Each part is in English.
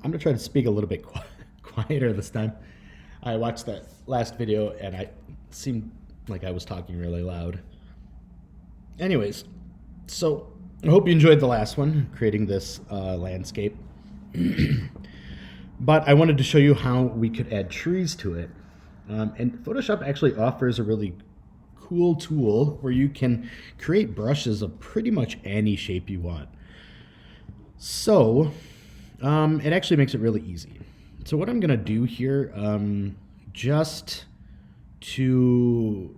I'm gonna try to speak a little bit quieter this time. I watched that last video and I seemed like I was talking really loud. Anyways, so I hope you enjoyed the last one, creating this landscape. But I wanted to show you how we could add trees to it. And Photoshop actually offers a really cool tool where you can create brushes of pretty much any shape you want. So it actually makes it really easy. So what I'm gonna do here, just to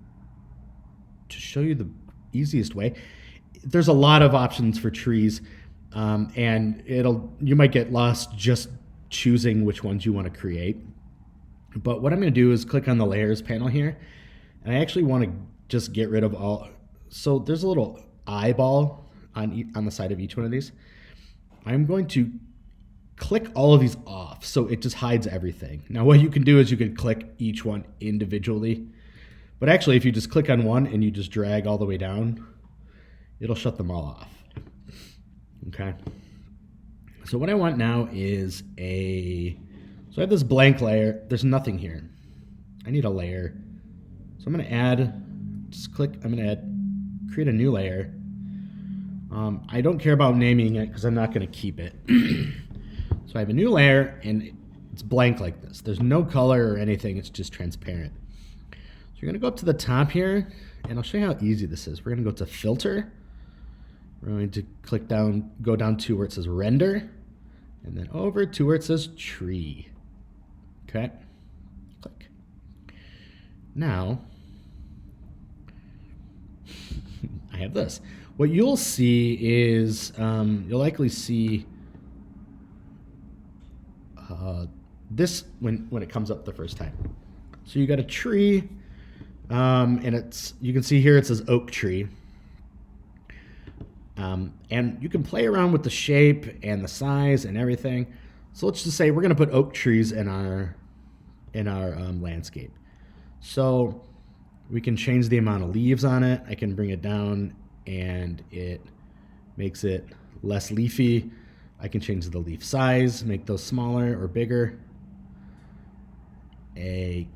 show you the easiest way, there's a lot of options for trees, and you might get lost just choosing which ones you want to create. But what I'm going to do is click on the layers panel here, and I actually want to just get rid of all. So there's a little eyeball on the side of each one of these. I'm going to click all of these off so it just hides everything. Now what you can do is you can click each one individually, but actually if you just click on one and you just drag all the way down, it'll shut them all off. Okay. So what I want now is so I have this blank layer. There's nothing here. I need a layer. So I'm going to create a new layer. I don't care about naming it because I'm not going to keep it. So I have a new layer and it's blank like this. There's no color or anything. It's just transparent. So you're going to go up to the top here and I'll show you how easy this is. We're going to go to filter. We're going to go down to where it says render, and then over to where it says tree. Okay, click. Now, I have this. What you'll see is, you'll likely see this when it comes up the first time. So you got a tree, and you can see here it says oak tree. And you can play around with the shape and the size and everything. So let's just say we're going to put oak trees in our landscape. So we can change the amount of leaves on it. I can bring it down and it makes it less leafy. I can change the leaf size, make those smaller or bigger. The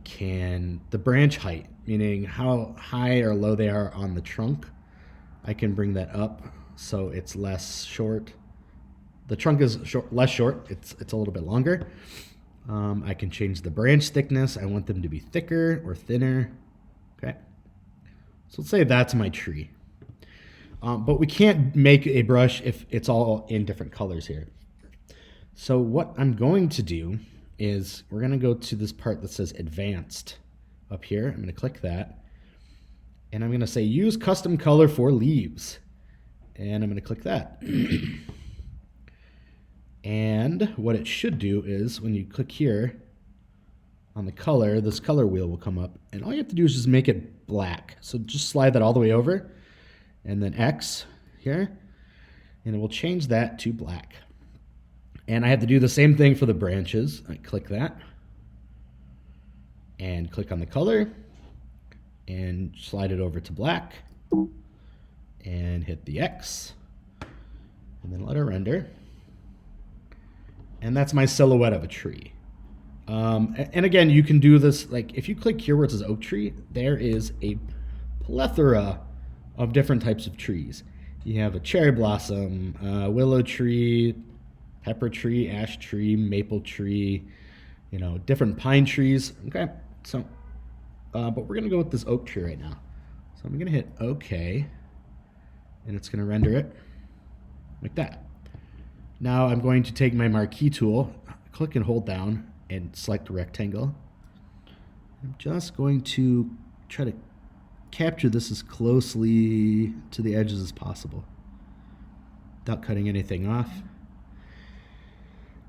branch height, meaning how high or low they are on the trunk, I can bring that up so it's less short. The trunk is less short, it's a little bit longer. I can change the branch thickness. I want them to be thicker or thinner. Okay, so let's say that's my tree. But we can't make a brush if it's all in different colors here. So what I'm going to do is we're going to go to this part that says advanced up here. I'm going to click that. And I'm going to say use custom color for leaves. And I'm going to click that. And what it should do is when you click here on the color, this color wheel will come up. And all you have to do is just make it black. So just slide that all the way over. And then X here. And it will change that to black. And I have to do the same thing for the branches. I click that. And click on the color. And slide it over to black. And hit the X. And then let it render. And that's my silhouette of a tree. And again, you can do this, like if you click here where it says oak tree, there is a plethora of different types of trees. You have a cherry blossom, willow tree, pepper tree, ash tree, maple tree, different pine trees. Okay, so, but we're gonna go with this oak tree right now. So I'm gonna hit OK, and it's gonna render it like that. Now I'm going to take my marquee tool, click and hold down, and select a rectangle. I'm just going to try to capture this as closely to the edges as possible without cutting anything off.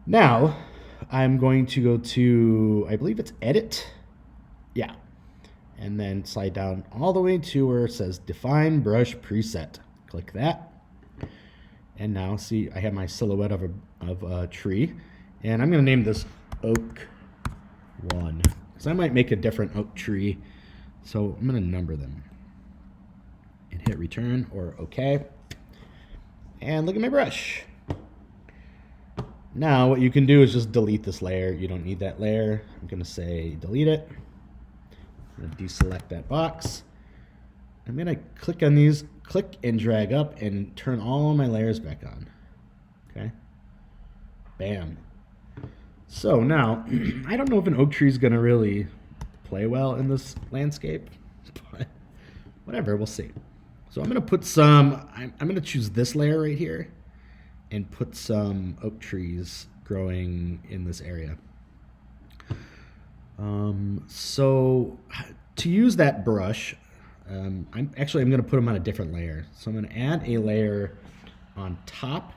Now I'm going to go to, I believe it's edit. Yeah. And then slide down all the way to where it says define brush preset. Click that. And now see, I have my silhouette of a tree, and I'm going to name this Oak 1 because I might make a different oak tree. So I'm going to number them and hit return or OK. And look at my brush. Now what you can do is just delete this layer. You don't need that layer. I'm going to say delete it. I'm going to deselect that box. I'm going to click on these, click and drag up and turn all my layers back on. Okay. Bam. So now, I don't know if an oak tree is going to really play well in this landscape, but whatever, we'll see. So I'm going to put some, I'm going to choose this layer right here and put some oak trees growing in this area. So to use that brush, I'm going to put them on a different layer. So I'm going to add a layer on top.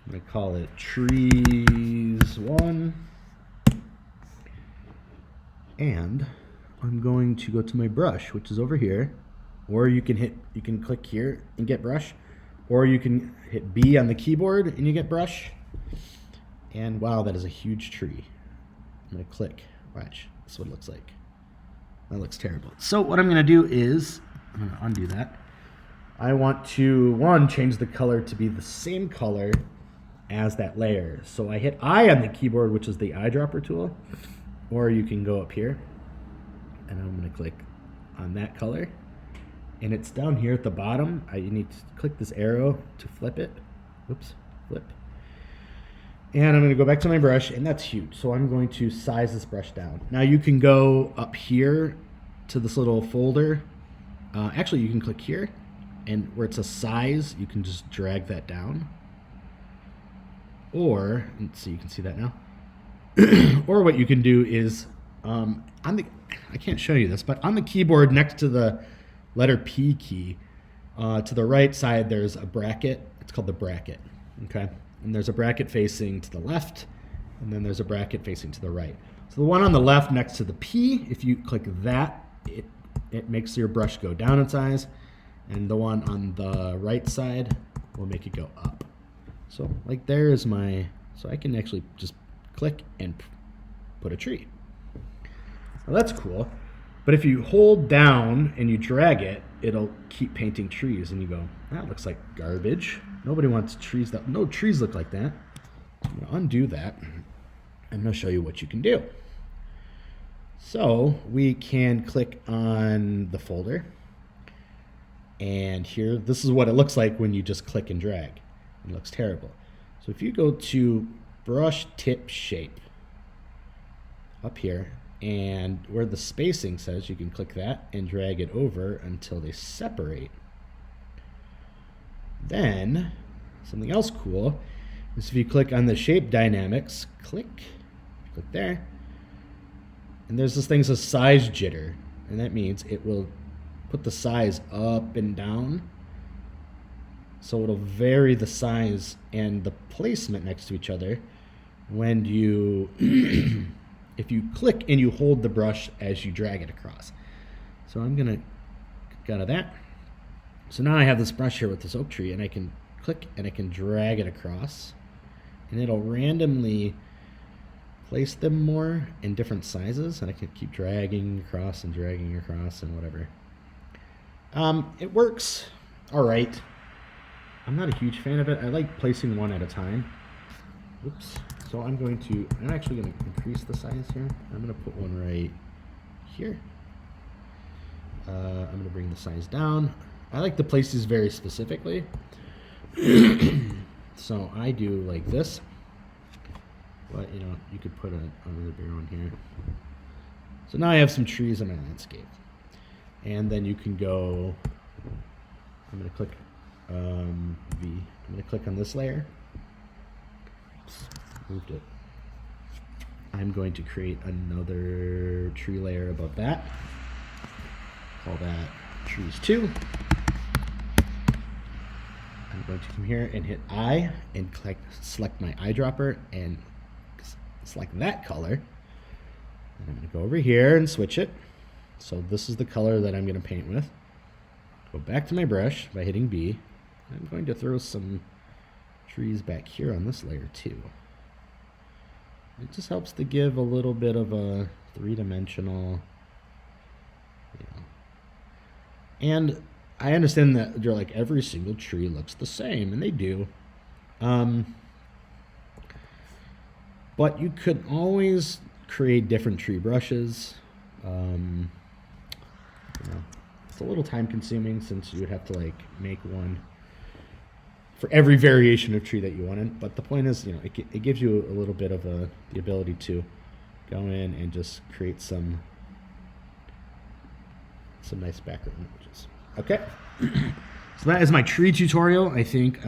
I'm going to call it trees 1. And I'm going to go to my brush, which is over here. Or you can click here and get brush. Or you can hit B on the keyboard and you get brush. And wow, that is a huge tree. I'm going to click. Watch. This is what it looks like. That looks terrible. So what I'm going to do is, I'm going to undo that. I want to, change the color to be the same color as that layer. So I hit I on the keyboard, which is the eyedropper tool. Or you can go up here. And I'm going to click on that color. And it's down here at the bottom. You need to click this arrow to flip it. Oops, flip. And I'm going to go back to my brush, and that's huge. So I'm going to size this brush down. Now you can go up here to this little folder. Actually, you can click here, and where it says size, you can just drag that down. Or, so you can see that now. Or what you can do is, I can't show you this, but on the keyboard next to the letter P key, to the right side, there's a bracket. It's called the bracket, okay? And there's a bracket facing to the left, and then there's a bracket facing to the right. So the one on the left next to the P, if you click that, it makes your brush go down in size, and the one on the right side will make it go up. So like there is my, so I can actually just click and put a tree. Well, that's cool. But if you hold down and you drag it, it'll keep painting trees, and you go, that looks like garbage. Nobody wants trees that, no trees look like that. So I'm gonna undo that. I'm gonna show you what you can do. So we can click on the folder, and here, this is what it looks like when you just click and drag. It looks terrible. So if you go to brush tip shape up here, and where the spacing says, you can click that and drag it over until they separate. Then, something else cool is if you click on the shape dynamics, click there, and there's this thing that says size jitter, and that means it will put the size up and down. So it'll vary the size and the placement next to each other when you if you click and you hold the brush as you drag it across. So I'm gonna get out of that. So now I have this brush here with this oak tree, and I can click and I can drag it across, and it'll randomly place them more in different sizes, and I can keep dragging across and whatever. It works all right. I'm not a huge fan of it. I like placing one at a time. Oops. So I'm actually going to increase the size here. I'm going to put one right here. I'm going to bring the size down. I like to place these very specifically. So I do like this. But, you could put another bigger one here. So now I have some trees in my landscape. And then you can go, I'm going to click V. I'm going to click on this layer. Oops. Moved it. I'm going to create another tree layer above that. Call that trees 2. I'm going to come here and hit I and select my eyedropper and select that color. And I'm going to go over here and switch it. So this is the color that I'm going to paint with. Go back to my brush by hitting B. I'm going to throw some trees back here on this layer too. It just helps to give a little bit of a three-dimensional, And I understand that you're like, every single tree looks the same, and they do. But you could always create different tree brushes. You know, it's a little time consuming since you would have to like make one for every variation of tree that you wanted. But the point is, you know, it gives you a little bit of the ability to go in and just create some nice background images. Okay, so that is my tree tutorial. I think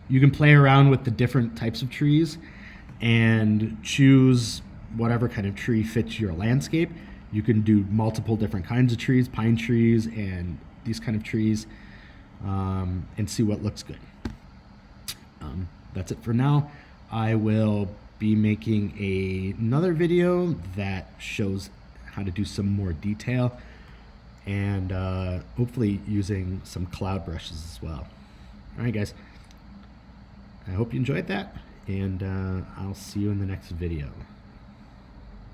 you can play around with the different types of trees and choose whatever kind of tree fits your landscape. You can do multiple different kinds of trees, pine trees and these kind of trees, and see what looks good. That's it for now. I will be making another video that shows how to do some more detail and hopefully using some cloud brushes as well. All right, guys. I hope you enjoyed that, and I'll see you in the next video.